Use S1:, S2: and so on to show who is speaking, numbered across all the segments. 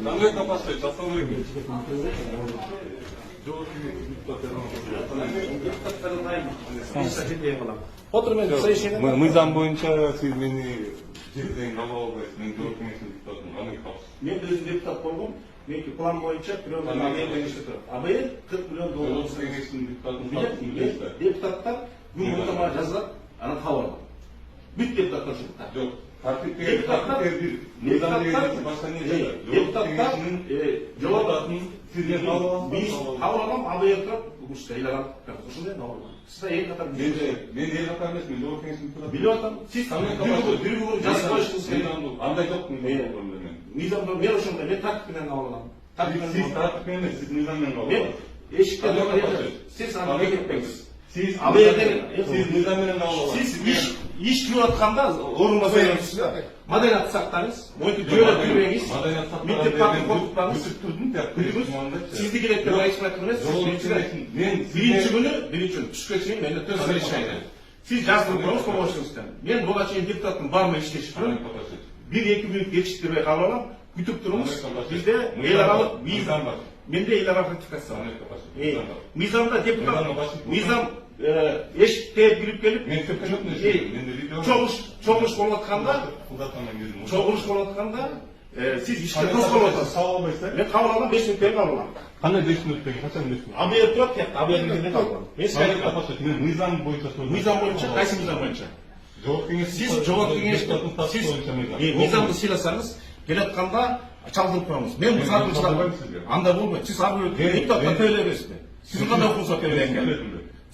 S1: Кандай капасыз, жасалмай Мыйзам боюнча сиз мени жерден кабыл албайсыз. Мен жогорку кеңештин депутатымын. Кандай капасыз?
S2: Мен өзüm депутат болгом. Меники план боюнча бирөөнүн кеңеште турат. АБЛ 40 миллион доллар.
S1: Жогорку кеңештин депутатымын.
S2: Депутаттар gün muhtama жазылат, анан кабыл алат. Бүт депутаттар ушунда.
S1: Жок. Депутаттар сизден кабыл алам.
S2: Биз кабыл алам, АБЛ турат, ушунда эл аралык. Ушундай кабыл алам. Сизде эң катар
S1: Мен эл катар эмес, мен жогорку кеңештин депутатымын.
S2: Билип атам. Сиз бир жазып коюшуңуз керек.
S1: Андай жок мен.
S2: Мыйзамда мен ошондой, мен тартип менен кабыл алам.
S1: Сиз тартип менен эмес, сиз мыйзам менен кабыл аласыз.
S2: Эшикте сиз аны кетпеңиз.
S1: Сиз мыйзам менен кабыл аласыз.
S2: Сиз иш кылып атканда орун басасыз. Маданият сактаңыз, мойтуп жөөлөп жүрбөңүз. Мектептерди коркутпаңыз. Сизди керек деп айтып эмес. Биринчи күнү түшкө чейин менде төз совещание. Сиз жаздырып коюңуз помощниктен. Мен буга чейин депутаттын бармай иштешип жүрөм. 1-2 мүнөт кечиктирбей кабыл алам. Күтүп туруңуз. Бизде эл аралык мыйзам бар. Менде эл аралык ратификация бар. Мыйзамда депутат мыйзам эшикке кирип келип чогулуш болуп атканда сиз ишке тоскоолуп атасыз. Мен кабыл алам, 5 мүнөттөн кабыл алам.
S1: Кандай 5 мүнөттөн, качан 5 мүнөт?
S2: АБЛ турат, АБЛдин жеринен кабыл алам.
S1: Мен мыйзам боюнча
S2: мыйзам боюнча, кайсы мыйзам боюнча? Сиз жогорку кеңештин мыйзамды сыйласаңыз, келатканда чалдырып коюңуз. Мен мисалын чыгарбайм. Андай болбойт. Сиз ар бир депутатка төлөбөйсүзбү? Сиз кандай укугуңузга төлөйсүз?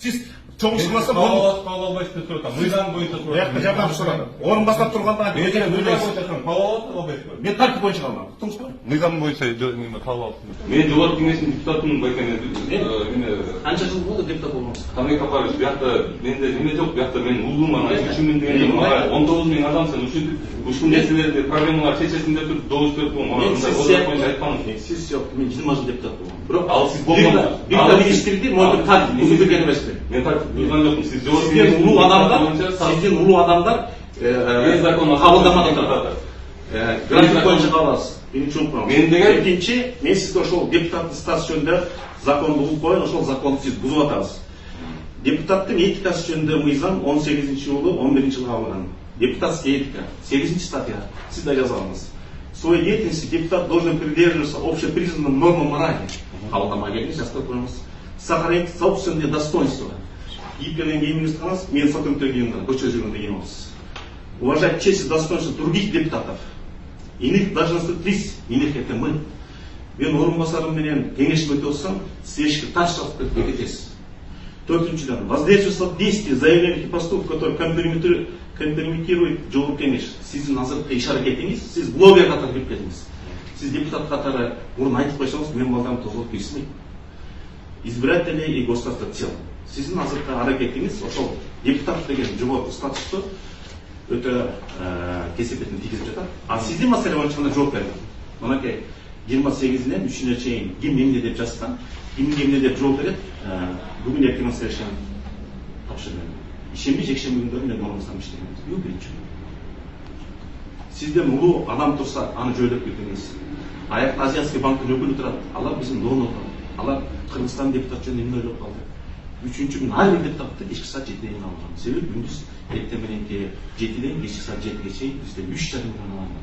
S2: Сиз чогуш кылмаса
S1: кабыл албайсыз деп турат. Мыйзам боюнча турат.
S2: Бияқта жардам сурады. Орун бастап турганда мен тартип боюнча кабыл алдым. Туңузбу?
S1: Мыйзам боюнча кабыл алдым. Мен жогорку кеңештин депутатымын байкене.
S2: Канча жыл болду депутат болгонуңузга?
S1: Кандай капарыш? Биякта менде неме жок. Биякта мен улуум анан 3 дегенде 19 миң адамсың. Ушул нерселерди проблемалар чечесин деп туруп добуш берип койгон.
S2: Мен сиз жок, мен 20 жыл депутат болгом. Бирок
S1: ал сиз болгон.
S2: Бир министрди мойтуп тартип узун берген эмесмин.
S1: Мен тартип узган жокмун. Сиз жогорку
S2: сиздин улуу адамдар кабылдамаган турат. График боюнча кабыл аласыз. Биринчи уркурам.
S1: Мен деген
S2: экинчи, мен сизге ошол депутаттын статусу жөнүндө законду угуп коюн, ошол законду сиз бузуп атасыз. Депутаттын этикасы жөнүндө мыйзам 18-жылы 11-жылы кабылган. Депутатская этика, 8 статья, всегда жазалмыз. В своей деятельности депутат должен придерживаться общепризнанным нормам морали. Кабылдамаган жазып коюңуз. Сохранить собственное достоинство. Иппенен кийимиңизди караңыз, мен сокөнтөн кийимден, көчө жүргөндө кийип аласыз. Уважать честь и достоинство других депутатов. Иных должностных лиц, иных это мы. Мен орун басарым менен кеңешип өтүп атсам, сиз эшикке таш чалып кетесиз. Төртүнчүдөн, воздействовать действия, заявлений и поступков, которые компрометируют жогорку кеңеш. Сиздин азыркы иш аракетиңиз, сиз блогер катары кирип келдиңиз. Сиз депутат катары мурун айтып койсоңуз, мен балдарым тозолуп кирсин. Избирателей и государства в целом. Сиздин азыркы аракетиңиз ошол депутат деген жогорку статусту өтө кесепетин тийгизип жатат. А сиздин маселе боюнча гана жооп бердим. Мынакей 28-инен 3-үнө чейин ким эмне деп жазсам, ким эмне деп жооп берет. Бүгүн эртең совершенно тапшырдым. Ишемби жекшемби күндөрү мен орунбасам иштеген. Бул биринчи. Сизден улуу адам турса, аны жөөлөп кетиңиз. Аякта Азиатский банктын өкүлү турат. Алар биздин донор. Алар Кыргызстан депутат жөнүндө эмне ойлоп калды? Üçüncü gün ар бир депутатты кечки саат 7-ден кийин алган. Себеби күндүз эртең мененки 7-ден кечки саат 7-ге чейин бизде 3,5 миллион адам бар.